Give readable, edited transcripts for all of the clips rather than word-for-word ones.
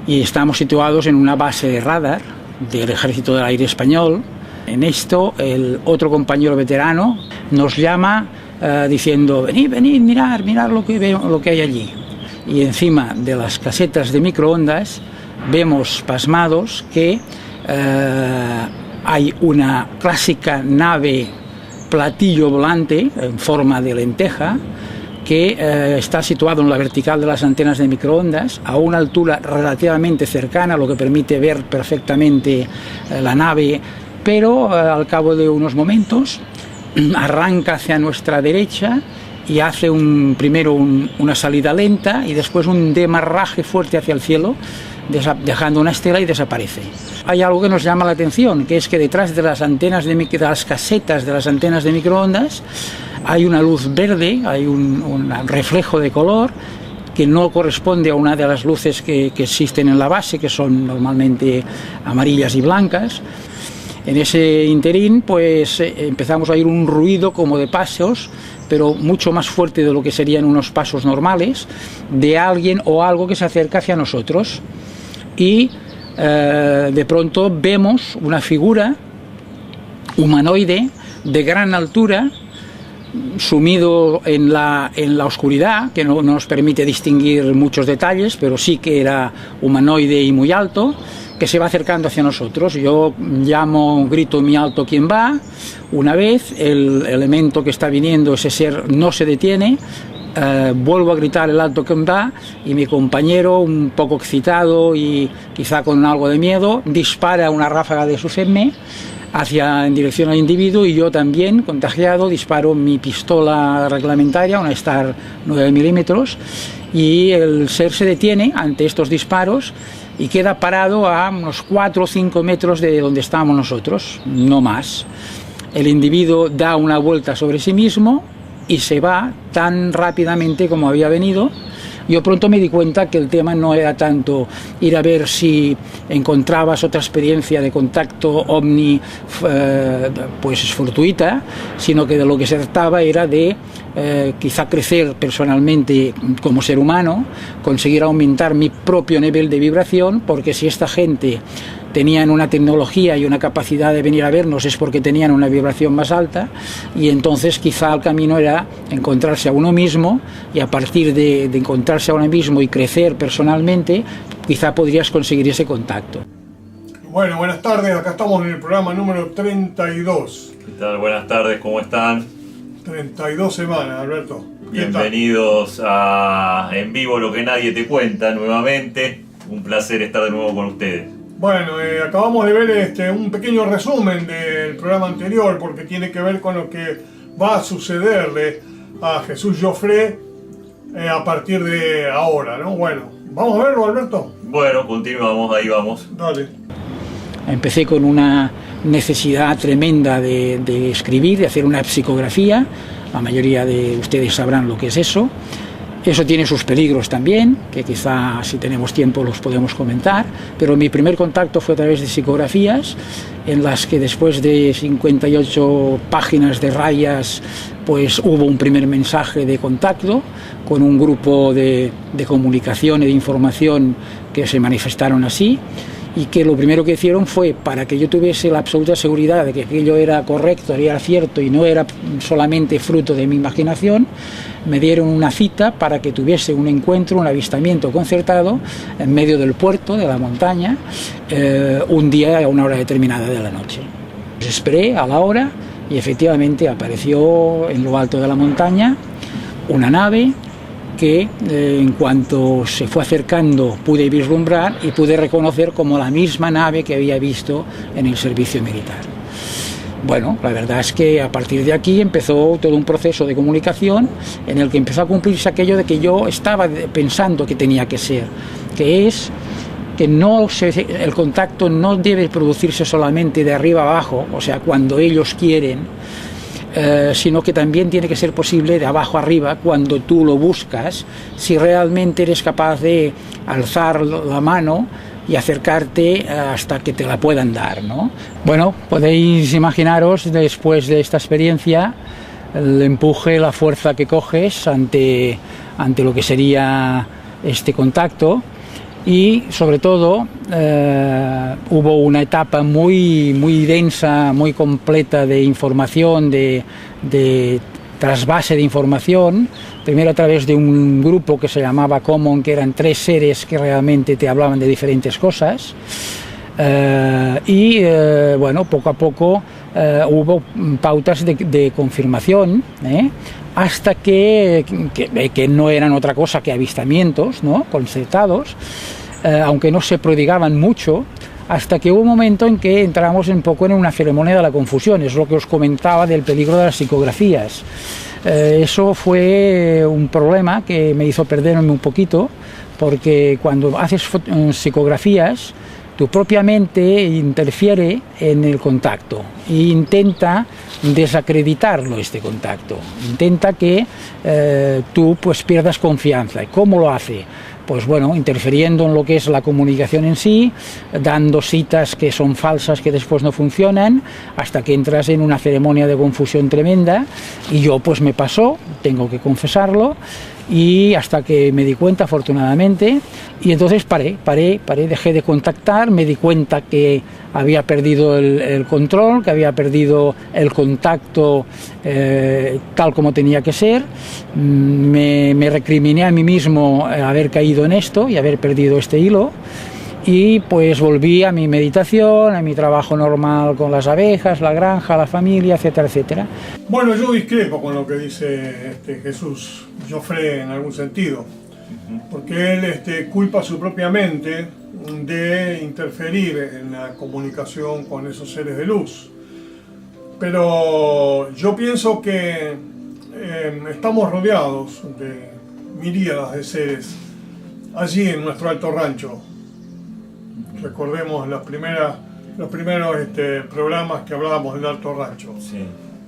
Y estamos situados en una base de radar del Ejército del Aire Español. En esto, el otro compañero veterano nos llama diciendo: venid, venid, mirad lo que hay allí. Y encima de las casetas de microondas vemos pasmados que hay una clásica nave platillo volante en forma de lenteja que está situado en la vertical de las antenas de microondas a una altura relativamente cercana, lo que permite ver perfectamente la nave, pero al cabo de unos momentos arranca hacia nuestra derecha y hace primero una salida lenta y después un demarraje fuerte hacia el cielo, dejando una estela y desaparece. Hay algo que nos llama la atención, que es que detrás de las antenas de las casetas de las antenas de microondas hay una luz verde, hay un reflejo de color que no corresponde a una de las luces que existen en la base, que son normalmente amarillas y blancas. En ese interín pues empezamos a oír un ruido como de pasos, pero mucho más fuerte de lo que serían unos pasos normales, de alguien o algo que se acerca hacia nosotros. Y de pronto vemos una figura humanoide de gran altura, sumido en la oscuridad, que no nos permite distinguir muchos detalles, pero sí que era humanoide y muy alto, que se va acercando hacia nosotros. Yo grito muy alto: ¿quién va? Una vez el elemento que está viniendo, ese ser, no se detiene. Vuelvo a gritar el alto: ¿quién va? Y mi compañero, un poco excitado y quizá con algo de miedo, dispara una ráfaga de su FEME en dirección al individuo, y yo también, contagiado, disparo mi pistola reglamentaria, una Star 9 milímetros, y el ser se detiene ante estos disparos y queda parado a unos 4 o 5 metros de donde estábamos nosotros, no más. El individuo da una vuelta sobre sí mismo y se va tan rápidamente como había venido. Yo pronto me di cuenta que el tema no era tanto ir a ver si encontrabas otra experiencia de contacto ovni pues fortuita, sino que de lo que se trataba era de quizá crecer personalmente como ser humano, conseguir aumentar mi propio nivel de vibración, porque si esta gente tenían una tecnología y una capacidad de venir a vernos es porque tenían una vibración más alta, y entonces quizá el camino era encontrarse a uno mismo, y a partir de encontrarse a uno mismo y crecer personalmente, quizá podrías conseguir ese contacto. Bueno, buenas tardes, acá estamos en el programa número 32. ¿Qué tal? Buenas tardes, ¿cómo están? 32 semanas, Alberto. Bienvenidos a En Vivo Lo que Nadie Te Cuenta nuevamente. Un placer estar de nuevo con ustedes. Bueno, acabamos de ver un pequeño resumen del programa anterior, porque tiene que ver con lo que va a sucederle a Jesús Joffre a partir de ahora, ¿no? Bueno, ¿vamos a verlo, Alberto? Bueno, continuamos, ahí vamos. Dale. Empecé con una necesidad tremenda de escribir, de hacer una psicografía. La mayoría de ustedes sabrán lo que es eso. Eso tiene sus peligros también, que quizá si tenemos tiempo los podemos comentar, pero mi primer contacto fue a través de psicografías, en las que después de 58 páginas de rayas pues hubo un primer mensaje de contacto con un grupo de comunicación y de información que se manifestaron así, y que lo primero que hicieron fue, para que yo tuviese la absoluta seguridad de que aquello era correcto, era cierto y no era solamente fruto de mi imaginación, me dieron una cita para que tuviese un encuentro, un avistamiento concertado en medio del puerto, de la montaña, un día a una hora determinada de la noche. Pues esperé a la hora y efectivamente apareció en lo alto de la montaña una nave que en cuanto se fue acercando pude vislumbrar y pude reconocer como la misma nave que había visto en el servicio militar. Bueno, la verdad es que a partir de aquí empezó todo un proceso de comunicación en el que empezó a cumplirse aquello de que yo estaba pensando que tenía que ser, que es que el contacto no debe producirse solamente de arriba abajo, o sea, cuando ellos quieren, sino que también tiene que ser posible de abajo arriba cuando tú lo buscas, si realmente eres capaz de alzar la mano y acercarte hasta que te la puedan dar, ¿no? Bueno, podéis imaginaros después de esta experiencia el empuje, la fuerza que coges ante lo que sería este contacto. Y sobre todo hubo una etapa muy densa, muy completa de información, de trasvase de información, primero a través de un grupo que se llamaba Common, que eran 3 seres que realmente te hablaban de diferentes cosas, bueno, poco a poco hubo pautas de confirmación, hasta que no eran otra cosa que avistamientos, ¿no?, concertados, aunque no se prodigaban mucho, hasta que hubo un momento en que entramos un poco en una ceremonia de la confusión. Es lo que os comentaba del peligro de las psicografías. Eso fue un problema que me hizo perderme un poquito, porque cuando haces psicografías, tu propia mente interfiere en el contacto e intenta desacreditarlo, este contacto. Intenta que tú pues pierdas confianza. ¿Y cómo lo hace? Pues bueno, interfiriendo en lo que es la comunicación en sí, dando citas que son falsas, que después no funcionan, hasta que entras en una ceremonia de confusión tremenda. Y yo pues me pasó, tengo que confesarlo, y hasta que me di cuenta, afortunadamente, y entonces paré, dejé de contactar, me di cuenta que había perdido el control, que había perdido el contacto tal como tenía que ser. Me recriminé a mí mismo haber caído en esto y haber perdido este hilo, y pues volví a mi meditación, a mi trabajo normal con las abejas, la granja, la familia, etcétera, etcétera. Bueno, yo discrepo con lo que dice Jesús Joffre en algún sentido, porque él culpa a su propia mente de interferir en la comunicación con esos seres de luz. Pero yo pienso que estamos rodeados de miríadas de seres allí en nuestro Alto Rancho. Recordemos los primeros programas que hablábamos del Alto Rancho. Sí.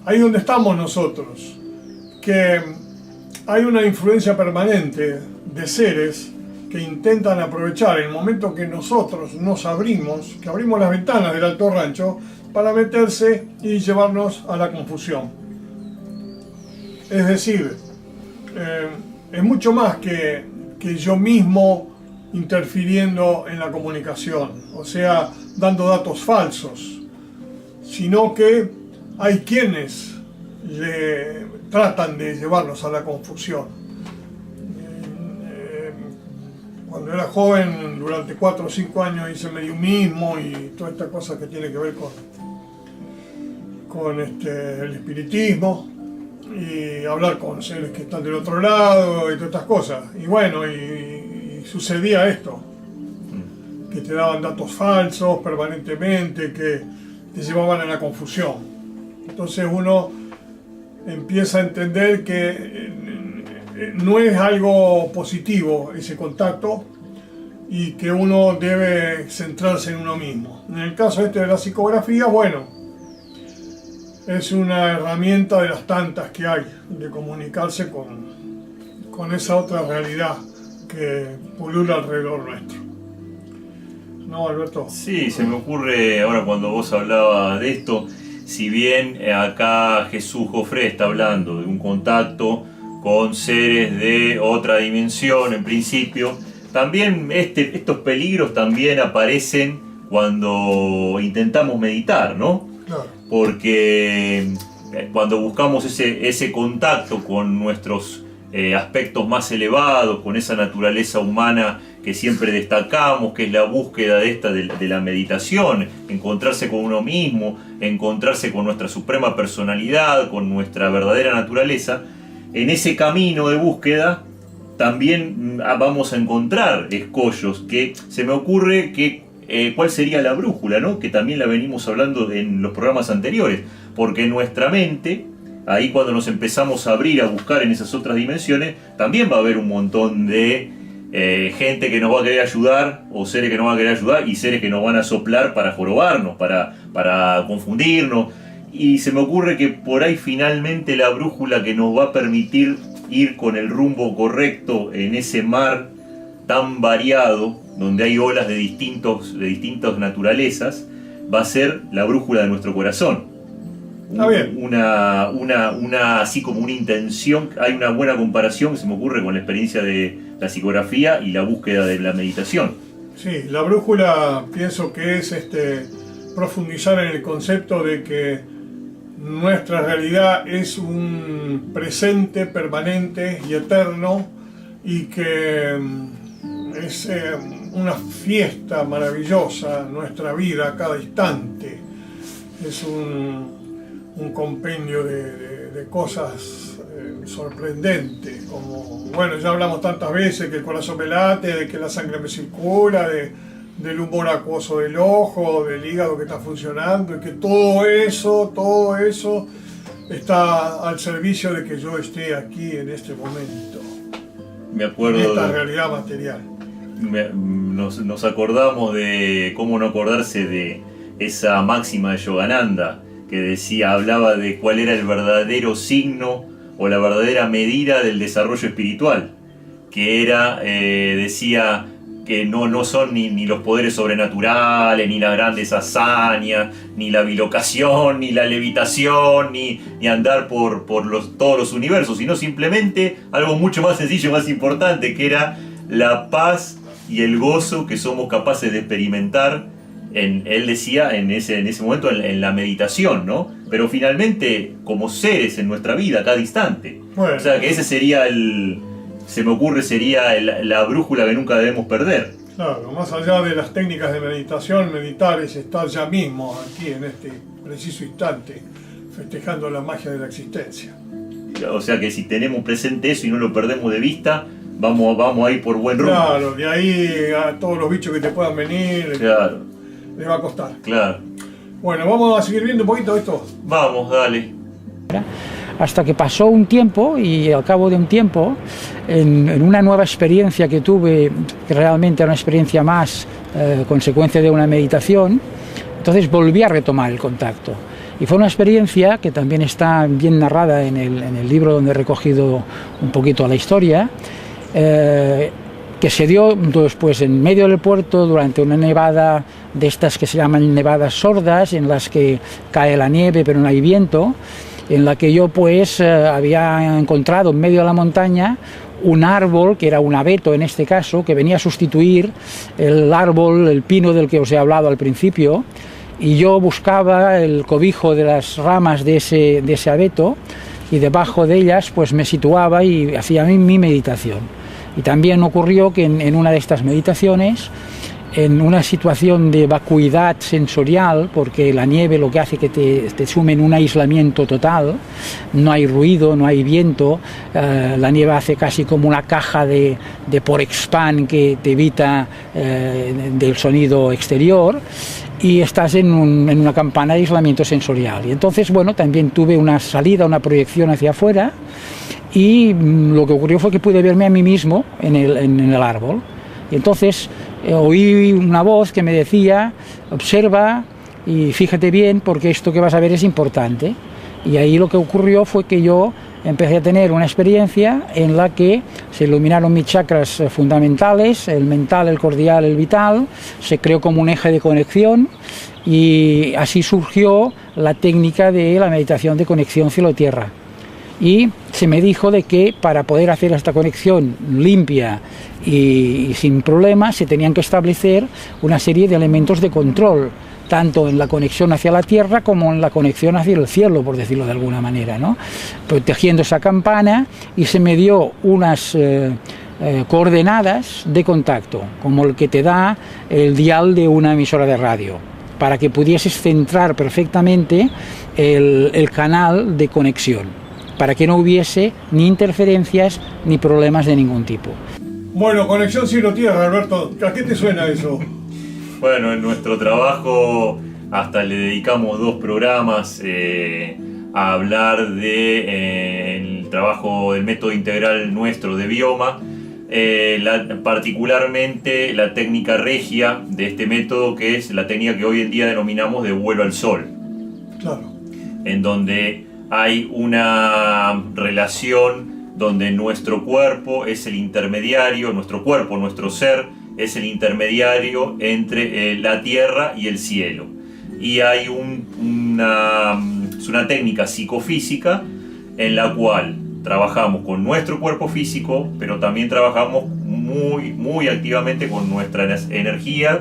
Ahí donde estamos nosotros, que hay una influencia permanente de seres que intentan aprovechar el momento que nosotros nos abrimos, que abrimos las ventanas del Alto Rancho, para meterse y llevarnos a la confusión. Es decir, es mucho más que yo mismo interfiriendo en la comunicación, o sea, dando datos falsos, sino que hay quienes tratan de llevarnos a la confusión. Cuando era joven, durante 4 o 5 años hice mediumismo y toda esta cosa que tiene que ver con el espiritismo, y hablar con seres que están del otro lado y todas estas cosas. Y bueno, y sucedía esto, que te daban datos falsos permanentemente, que te llevaban a la confusión. Entonces uno empieza a entender que no es algo positivo ese contacto y que uno debe centrarse en uno mismo. En el caso de la psicografía, bueno, es una herramienta de las tantas que hay de comunicarse con esa otra realidad que pulula alrededor nuestro. ¿No, Alberto? Sí, se me ocurre ahora cuando vos hablabas de esto, si bien acá Jesús Joffre está hablando de un contacto con seres de otra dimensión en principio, también estos peligros también aparecen cuando intentamos meditar, ¿no? Claro. Porque cuando buscamos ese contacto con nuestros aspectos más elevados, con esa naturaleza humana que siempre destacamos, que es la búsqueda de la meditación, encontrarse con uno mismo, encontrarse con nuestra suprema personalidad, con nuestra verdadera naturaleza, en ese camino de búsqueda también vamos a encontrar escollos, que se me ocurre que cuál sería la brújula, ¿no? Que también la venimos hablando en los programas anteriores, porque nuestra mente, ahí cuando nos empezamos a abrir, a buscar en esas otras dimensiones, también va a haber un montón de gente que nos va a querer ayudar, o seres que nos van a querer ayudar, y seres que nos van a soplar para jorobarnos, para confundirnos. Y se me ocurre que por ahí finalmente la brújula que nos va a permitir ir con el rumbo correcto en ese mar tan variado, donde hay olas de distintas naturalezas, va a ser la brújula de nuestro corazón. Está bien. Así como una intención, hay una buena comparación que se me ocurre con la experiencia de la psicografía y la búsqueda de la meditación. Sí, la brújula pienso que es profundizar en el concepto de que nuestra realidad es un presente permanente y eterno, y que es una fiesta maravillosa nuestra vida a cada instante. Es un compendio de cosas sorprendentes, como, bueno, ya hablamos tantas veces que el corazón me late, de que la sangre me circula, del humor acuoso del ojo, del hígado que está funcionando, y que todo eso está al servicio de que yo esté aquí en este momento, Me acuerdo en esta realidad material. Nos acordamos de cómo no acordarse de esa máxima de Yogananda que hablaba de cuál era el verdadero signo o la verdadera medida del desarrollo espiritual, que era, decía que no son ni los poderes sobrenaturales, ni las grandes hazañas, ni la bilocación, ni la levitación, ni andar por todos los universos, sino simplemente algo mucho más sencillo, más importante, que era la paz y el gozo que somos capaces de experimentar, él decía en ese momento, en la meditación, ¿no? Pero finalmente como seres en nuestra vida, a cada instante. Bueno, o sea que ese sería se me ocurre, sería la brújula que nunca debemos perder. Claro, más allá de las técnicas de meditación, meditar es estar ya mismo, aquí en este preciso instante, festejando la magia de la existencia. O sea que si tenemos presente eso y no lo perdemos de vista, vamos a ir por buen rumbo. Claro, de ahí a todos los bichos que te puedan venir, claro, le va a costar. Claro. Bueno, vamos a seguir viendo un poquito esto. Vamos, dale. Hasta que pasó un tiempo, y al cabo de un tiempo, en una nueva experiencia que tuve, que realmente era una experiencia más consecuencia de una meditación, entonces volví a retomar el contacto. Y fue una experiencia que también está bien narrada en el libro donde he recogido un poquito la historia, que se dio después en medio del puerto durante una nevada de estas que se llaman nevadas sordas, en las que cae la nieve pero no hay viento, en la que yo pues había encontrado en medio de la montaña un árbol, que era un abeto en este caso, que venía a sustituir el árbol, el pino del que os he hablado al principio, y yo buscaba el cobijo de las ramas de ese abeto, y debajo de ellas pues me situaba y hacía mi meditación. Y también ocurrió que en una de estas meditaciones, en una situación de vacuidad sensorial, porque la nieve lo que hace que te sume en un aislamiento total, no hay ruido, no hay viento, la nieve hace casi como una caja de Porexpan que te evita del sonido exterior, y estás en una campana de aislamiento sensorial. Y entonces, bueno, también tuve una salida, una proyección hacia afuera, y lo que ocurrió fue que pude verme a mí mismo en el árbol. Y entonces oí una voz que me decía: observa y fíjate bien, porque esto que vas a ver es importante. Y ahí lo que ocurrió fue que yo empecé a tener una experiencia en la que se iluminaron mis chakras fundamentales, el mental, el cordial, el vital, se creó como un eje de conexión, y así surgió la técnica de la meditación de conexión cielo-tierra. Y se me dijo de que para poder hacer esta conexión limpia y sin problemas se tenían que establecer una serie de elementos de control, tanto en la conexión hacia la tierra como en la conexión hacia el cielo, por decirlo de alguna manera, ¿no? Protegiendo esa campana, y se me dio unas coordenadas de contacto, como el que te da el dial de una emisora de radio, para que pudieses centrar perfectamente el canal de conexión, para que no hubiese ni interferencias ni problemas de ningún tipo. Bueno, conexión cielo-tierra, Alberto, ¿a qué te suena eso? Bueno, en nuestro trabajo hasta le dedicamos 2 programas a hablar de el trabajo del método integral nuestro de bioma, particularmente la técnica regia de este método, que es la técnica que hoy en día denominamos de vuelo al sol. Claro. En donde hay una relación donde nuestro cuerpo es el intermediario, nuestro ser es el intermediario entre la tierra y el cielo. Y hay una técnica psicofísica en la cual trabajamos con nuestro cuerpo físico, pero también trabajamos muy activamente con nuestra energía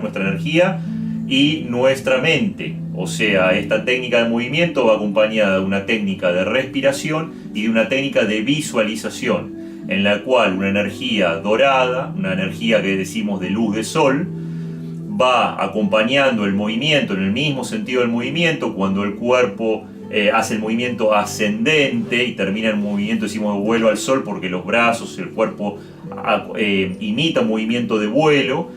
y nuestra mente. O sea, esta técnica de movimiento va acompañada de una técnica de respiración y de una técnica de visualización, en la cual una energía dorada, una energía que decimos de luz de sol, va acompañando el movimiento en el mismo sentido del movimiento. Cuando el cuerpo hace el movimiento ascendente y termina el movimiento, decimos vuelo al sol, porque los brazos, el cuerpo imita un movimiento de vuelo.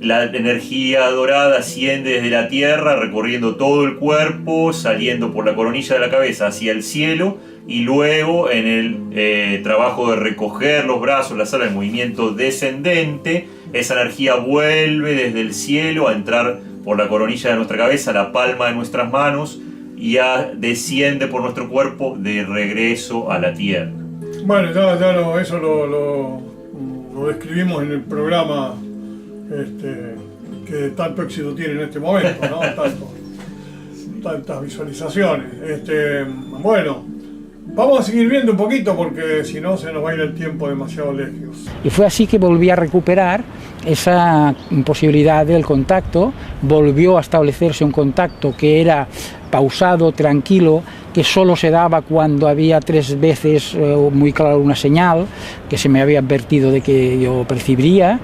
La energía dorada asciende desde la tierra, recorriendo todo el cuerpo, saliendo por la coronilla de la cabeza hacia el cielo, y luego en el trabajo de recoger los brazos, la sala de movimiento descendente, esa energía vuelve desde el cielo a entrar por la coronilla de nuestra cabeza, la palma de nuestras manos, y desciende por nuestro cuerpo de regreso a la tierra. Bueno, eso lo describimos en el programa que tanto éxito tiene en este momento, ¿no? Tantas visualizaciones. Bueno, vamos a seguir viendo un poquito, porque si no se nos va a ir el tiempo demasiado lejos. Y fue así que volví a recuperar esa posibilidad del contacto. Volvió a establecerse un contacto que era pausado, tranquilo, que solo se daba cuando había 3 veces muy claro una señal que se me había advertido de que yo percibiría.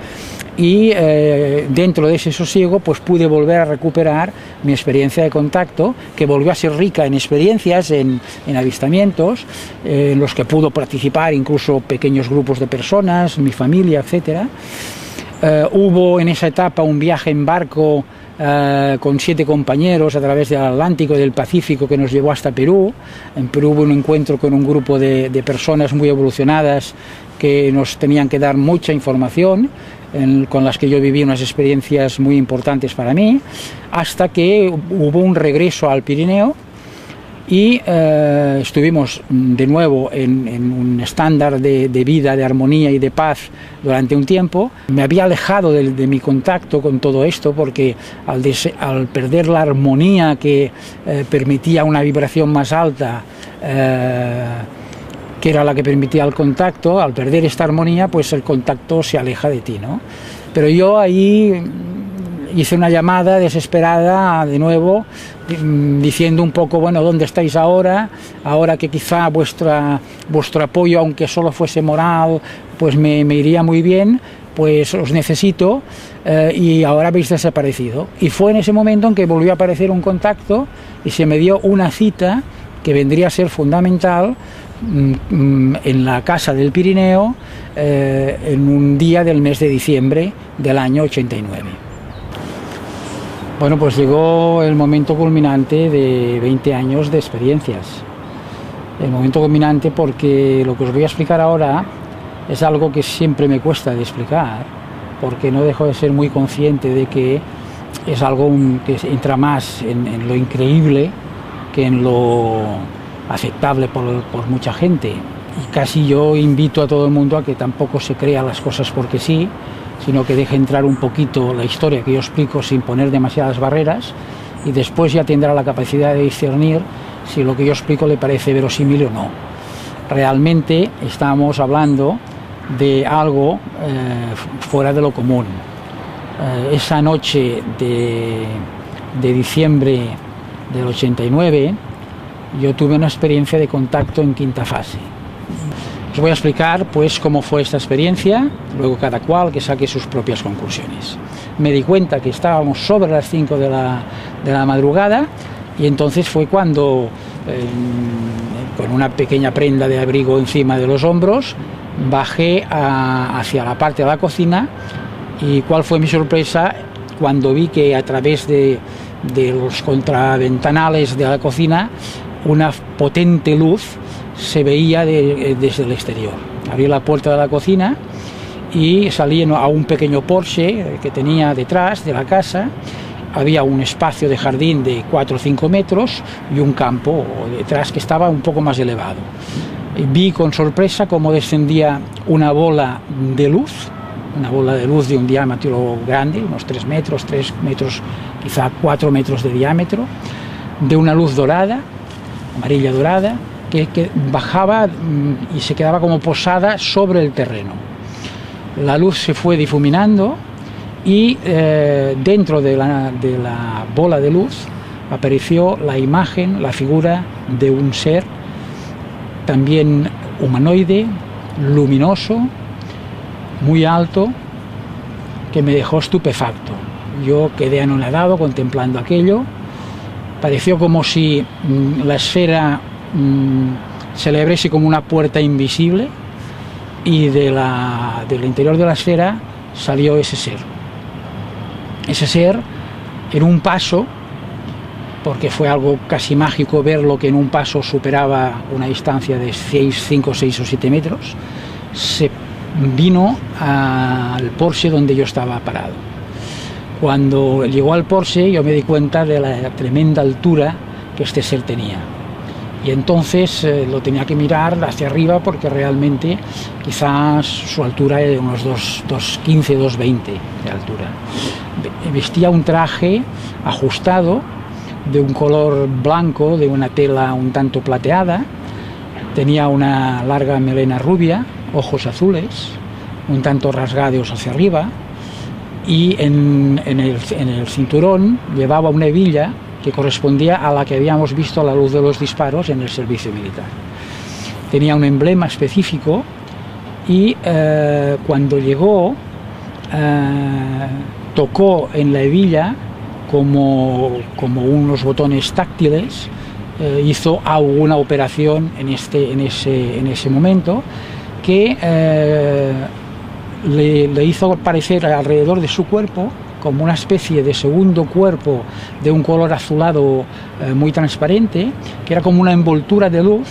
Y dentro de ese sosiego pues pude volver a recuperar mi experiencia de contacto, que volvió a ser rica en experiencias, en avistamientos, en los que pudo participar incluso pequeños grupos de personas, mi familia, etc. Hubo en esa etapa un viaje en barco con 7 compañeros a través del Atlántico y del Pacífico, que nos llevó hasta Perú. En Perú hubo un encuentro con un grupo de personas muy evolucionadas que nos tenían que dar mucha información, con las que yo viví unas experiencias muy importantes para mí, hasta que hubo un regreso al Pirineo y estuvimos de nuevo en un estándar de vida, de armonía y de paz durante un tiempo. Me había alejado de mi contacto con todo esto, porque al perder la armonía que permitía una vibración más alta, que era la que permitía el contacto, al perder esta armonía, pues el contacto se aleja de ti, ¿no? Pero yo ahí hice una llamada desesperada de nuevo, diciendo un poco, bueno, ¿dónde estáis ahora? Ahora que quizá vuestro apoyo, aunque solo fuese moral, pues me iría muy bien, pues os necesito, y ahora habéis desaparecido. Y fue en ese momento en que volvió a aparecer un contacto y se me dio una cita que vendría a ser fundamental en la Casa del Pirineo, en un día del mes de diciembre del año 89. Bueno, pues llegó el momento culminante de 20 años de experiencias. El momento culminante, porque lo que os voy a explicar ahora es algo que siempre me cuesta de explicar, porque no dejo de ser muy consciente de que es algo que entra más en lo increíble que en lo aceptable por mucha gente. Y casi yo invito a todo el mundo a que tampoco se crea las cosas porque sí, sino que deje entrar un poquito la historia que yo explico sin poner demasiadas barreras, y después ya tendrá la capacidad de discernir si lo que yo explico le parece verosímil o no. Realmente estamos hablando de algo fuera de lo común. Esa noche de diciembre del 89 yo tuve una experiencia de contacto en quinta fase. Os voy a explicar pues cómo fue esta experiencia, luego cada cual que saque sus propias conclusiones. Me di cuenta que estábamos sobre las 5 de la madrugada y entonces fue cuando, con una pequeña prenda de abrigo encima de los hombros, bajé hacia la parte de la cocina, y cuál fue mi sorpresa cuando vi que a través de los contraventanales de la cocina una potente luz se veía desde el exterior. Abrí la puerta de la cocina y salí a un pequeño Porsche que tenía detrás de la casa. Había un espacio de jardín de 4 o 5 metros y un campo detrás que estaba un poco más elevado. Vi con sorpresa cómo descendía una bola de luz de un diámetro grande, unos 3 metros, quizá 4 metros de diámetro, de una luz dorada, amarilla dorada, que bajaba y se quedaba como posada sobre el terreno. La luz se fue difuminando y dentro de la bola de luz apareció la imagen, la figura de un ser también humanoide, luminoso, muy alto, que me dejó estupefacto. Yo quedé anonadado contemplando aquello. Pareció como si la esfera se le abriese como una puerta invisible y del interior de la esfera salió ese ser. Ese ser en un paso, porque fue algo casi mágico verlo, que en un paso superaba una distancia de 5, 6 o 7 metros, se vino al Porsche donde yo estaba parado. Cuando llegó al Porsche yo me di cuenta de la tremenda altura que este ser tenía. Y entonces lo tenía que mirar hacia arriba porque realmente quizás su altura era de unos 2,15, 2,20 de altura. Vestía un traje ajustado de un color blanco, de una tela un tanto plateada. Tenía una larga melena rubia, ojos azules, un tanto rasgados hacia arriba, y en el cinturón llevaba una hebilla que correspondía a la que habíamos visto a la luz de los disparos en el servicio militar. Tenía un emblema específico y cuando llegó tocó en la hebilla como unos botones táctiles, hizo alguna operación en ese momento que le hizo parecer alrededor de su cuerpo como una especie de segundo cuerpo de un color azulado muy transparente, que era como una envoltura de luz,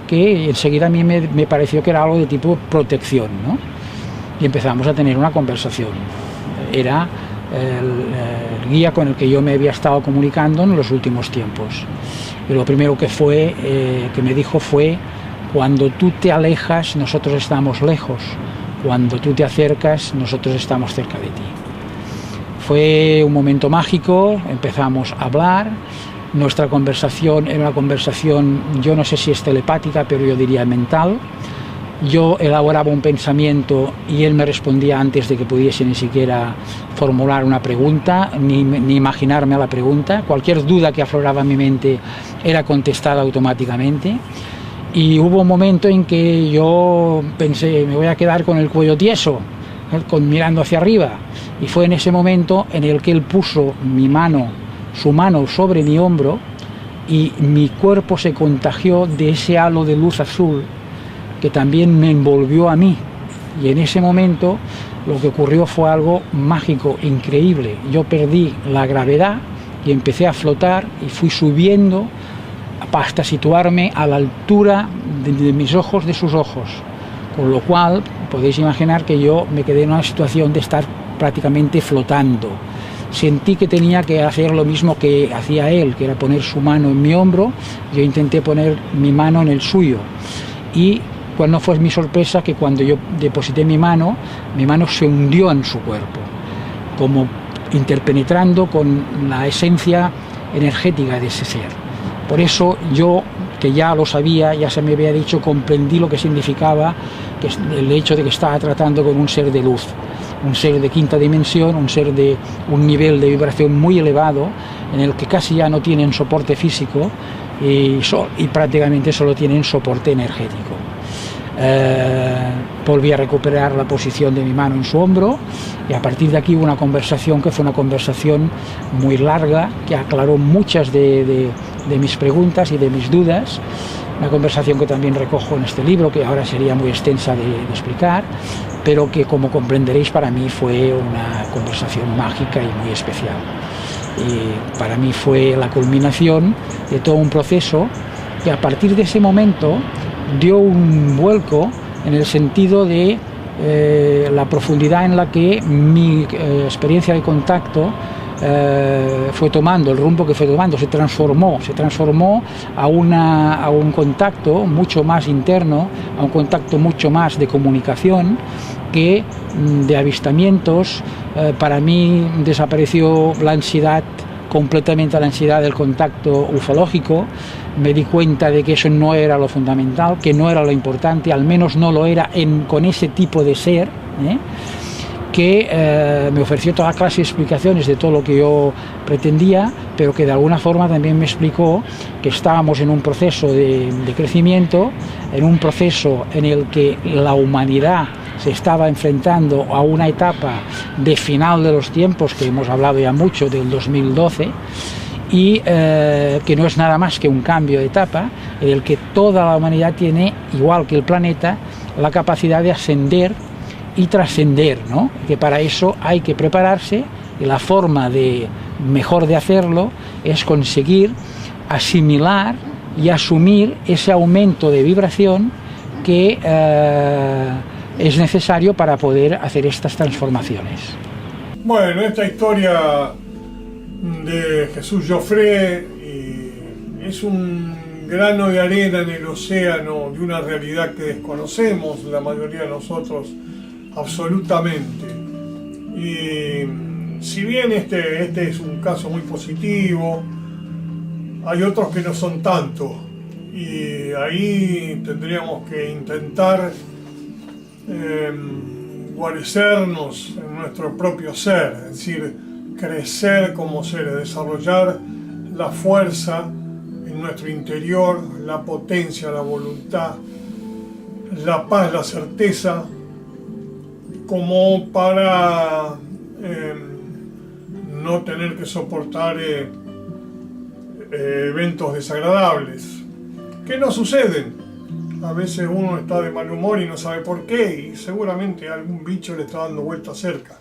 que enseguida a mí me pareció que era algo de tipo protección, ¿no? Y empezamos a tener una conversación. Era el guía con el que yo me había estado comunicando en los últimos tiempos. Y lo primero que me dijo fue: cuando tú te alejas, nosotros estamos lejos; cuando tú te acercas, nosotros estamos cerca de ti. Fue un momento mágico, empezamos a hablar. Nuestra conversación era una conversación, yo no sé si es telepática, pero yo diría mental. Yo elaboraba un pensamiento y él me respondía antes de que pudiese ni siquiera formular una pregunta, ni imaginarme a la pregunta. Cualquier duda que afloraba en mi mente era contestada automáticamente. Y hubo un momento en que yo pensé: me voy a quedar con el cuello tieso, mirando hacia arriba. Y fue en ese momento en el que él puso su mano sobre mi hombro, y mi cuerpo se contagió de ese halo de luz azul que también me envolvió a mí. Y en ese momento lo que ocurrió fue algo mágico, increíble. Yo perdí la gravedad y empecé a flotar y fui subiendo hasta situarme a la altura de mis ojos, de sus ojos. Con lo cual podéis imaginar que yo me quedé en una situación de estar prácticamente flotando. Sentí que tenía que hacer lo mismo que hacía él, que era poner su mano en mi hombro. Yo intenté poner mi mano en el suyo. Y cuando fue mi sorpresa que cuando yo deposité mi mano se hundió en su cuerpo, como interpenetrando con la esencia energética de ese ser. Por eso yo, que ya lo sabía, ya se me había dicho, comprendí lo que significaba el hecho de que estaba tratando con un ser de luz, un ser de quinta dimensión, un ser de un nivel de vibración muy elevado, en el que casi ya no tienen soporte físico y prácticamente solo tienen soporte energético. Volví a recuperar la posición de mi mano en su hombro y a partir de aquí hubo una conversación que fue una conversación muy larga, que aclaró muchas de mis preguntas y de mis dudas, una conversación que también recojo en este libro, que ahora sería muy extensa de explicar, pero que, como comprenderéis, para mí fue una conversación mágica y muy especial. Y para mí fue la culminación de todo un proceso que a partir de ese momento dio un vuelco en el sentido de la profundidad en la que mi experiencia de contacto fue tomando, el rumbo que fue tomando, se transformó a un contacto mucho más interno, a un contacto mucho más de comunicación que de avistamientos. Para mí desapareció la ansiedad, completamente la ansiedad del contacto ufológico. Me di cuenta de que eso no era lo fundamental, que no era lo importante, al menos no lo era con ese tipo de ser, que me ofreció toda clase de explicaciones de todo lo que yo pretendía, pero que de alguna forma también me explicó que estábamos en un proceso de crecimiento, en un proceso en el que la humanidad se estaba enfrentando a una etapa de final de los tiempos, que hemos hablado ya mucho del 2012, y que no es nada más que un cambio de etapa en el que toda la humanidad tiene, igual que el planeta, la capacidad de ascender y trascender, ¿no? Que para eso hay que prepararse, y la forma mejor de hacerlo es conseguir asimilar y asumir ese aumento de vibración que es necesario para poder hacer estas transformaciones. Bueno, esta historia de Jesús Joffre es un grano de arena en el océano de una realidad que desconocemos la mayoría de nosotros absolutamente. Y si bien este es un caso muy positivo, hay otros que no son tanto, y ahí tendríamos que intentar guarecernos en nuestro propio ser, es decir, crecer como seres, desarrollar la fuerza en nuestro interior, la potencia, la voluntad, la paz, la certeza, como para no tener que soportar eventos desagradables, que no suceden. A veces uno está de mal humor y no sabe por qué, y seguramente algún bicho le está dando vuelta cerca.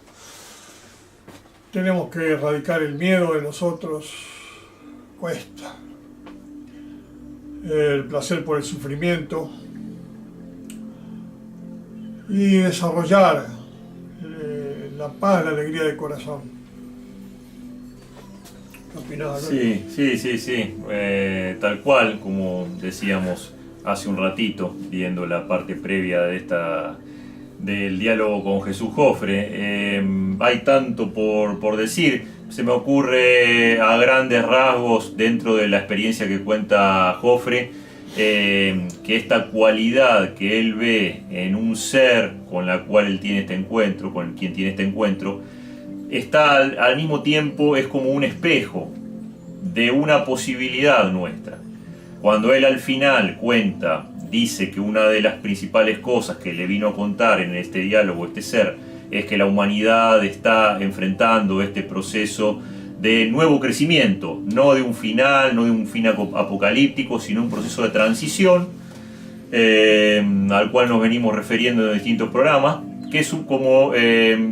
Tenemos que erradicar el miedo de nosotros, cuesta. El placer por el sufrimiento. Y desarrollar la paz, la alegría del corazón. ¿Qué opinás, Alberto? Sí. Tal cual, como decíamos hace un ratito, viendo la parte previa del diálogo con Jesús Joffre. Hay tanto por decir. Se me ocurre a grandes rasgos, dentro de la experiencia que cuenta Joffre, que esta cualidad que él ve en un ser con la cual él tiene este encuentro, con quien tiene este encuentro, está al mismo tiempo, es como un espejo de una posibilidad nuestra. Cuando él al final dice que una de las principales cosas que le vino a contar en este diálogo este ser es que la humanidad está enfrentando este proceso de nuevo crecimiento, no de un final, no de un fin apocalíptico, sino un proceso de transición, al cual nos venimos refiriendo en distintos programas, que es como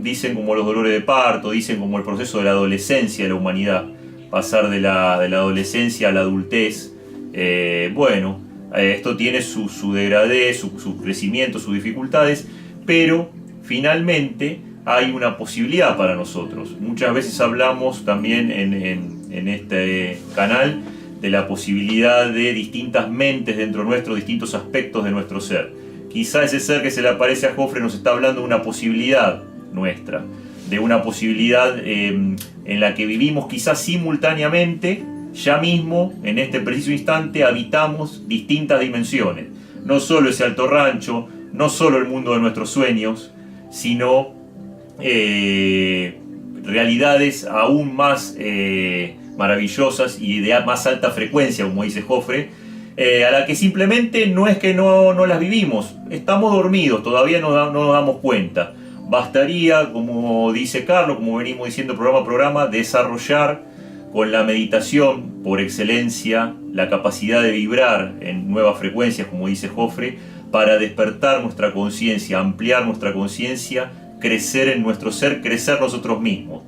dicen como los dolores de parto, dicen como el proceso de la adolescencia de la humanidad, pasar de la adolescencia a la adultez. Esto tiene su degradé, su crecimiento, sus dificultades, pero finalmente hay una posibilidad para nosotros. Muchas veces hablamos también en este canal de la posibilidad de distintas mentes dentro nuestro, distintos aspectos de nuestro ser. Quizá ese ser que se le aparece a Joffre nos está hablando de una posibilidad nuestra, de una posibilidad en la que vivimos quizás simultáneamente ya mismo, en este preciso instante, habitamos distintas dimensiones. No solo ese alto rancho, no solo el mundo de nuestros sueños, sino realidades aún más maravillosas y de más alta frecuencia, como dice Jofre, a la que simplemente no es que no las vivimos, estamos dormidos, todavía no nos damos cuenta. Bastaría, como dice Carlos, como venimos diciendo programa a programa, desarrollar con la meditación por excelencia la capacidad de vibrar en nuevas frecuencias, como dice Jofre, para despertar nuestra conciencia, ampliar nuestra conciencia, crecer en nuestro ser, crecer nosotros mismos.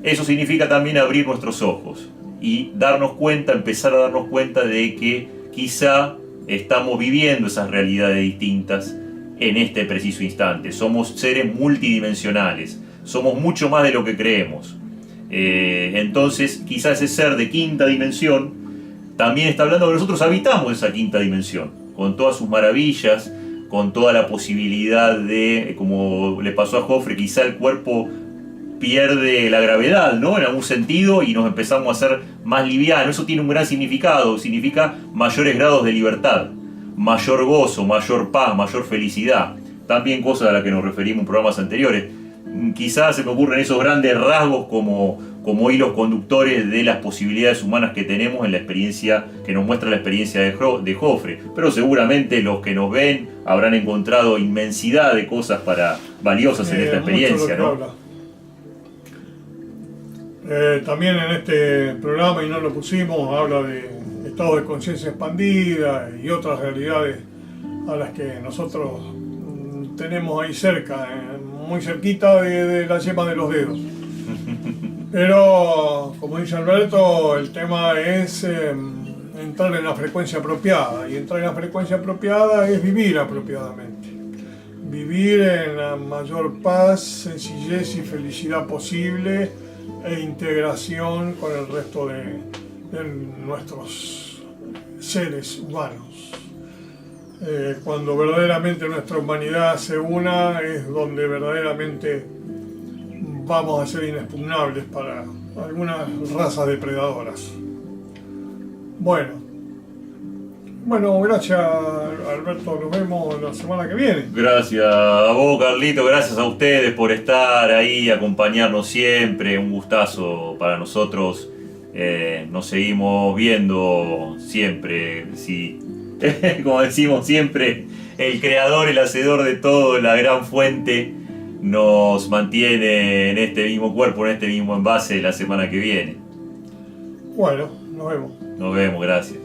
Eso significa también abrir nuestros ojos y darnos cuenta, empezar a darnos cuenta de que quizá estamos viviendo esas realidades distintas en este preciso instante. Somos seres multidimensionales, somos mucho más de lo que creemos. Entonces quizá ese ser de quinta dimensión también está hablando de que nosotros habitamos esa quinta dimensión, con todas sus maravillas, con toda la posibilidad de, como le pasó a Jofre, quizá el cuerpo pierde la gravedad, ¿no? En algún sentido, y nos empezamos a hacer más livianos. Eso tiene un gran significado, significa mayores grados de libertad, mayor gozo, mayor paz, mayor felicidad. También cosas a las que nos referimos en programas anteriores. Quizás se me ocurren esos grandes rasgos como hilos conductores de las posibilidades humanas que tenemos en la experiencia que nos muestra la experiencia de Jofre. Pero seguramente los que nos ven habrán encontrado inmensidad de cosas valiosas en esta experiencia, ¿no? También en este programa, y no lo pusimos, habla de estado de conciencia expandida y otras realidades a las que nosotros tenemos ahí cerca, muy cerquita de la yema de los dedos. Pero, como dice Alberto, el tema es entrar en la frecuencia apropiada, y entrar en la frecuencia apropiada es vivir apropiadamente. Vivir en la mayor paz, sencillez y felicidad posible, e integración con el resto de nuestros seres humanos. Cuando verdaderamente nuestra humanidad se una, es donde verdaderamente vamos a ser inexpugnables para algunas razas depredadoras. Bueno, gracias Alberto, nos vemos la semana que viene. Gracias a vos, Carlito, gracias a ustedes por estar ahí, acompañarnos siempre, un gustazo para nosotros. Nos seguimos viendo siempre, sí. Como decimos siempre, el creador, el hacedor de todo, la gran fuente, nos mantiene en este mismo cuerpo, en este mismo envase la semana que viene. Bueno, nos vemos. Nos vemos, gracias.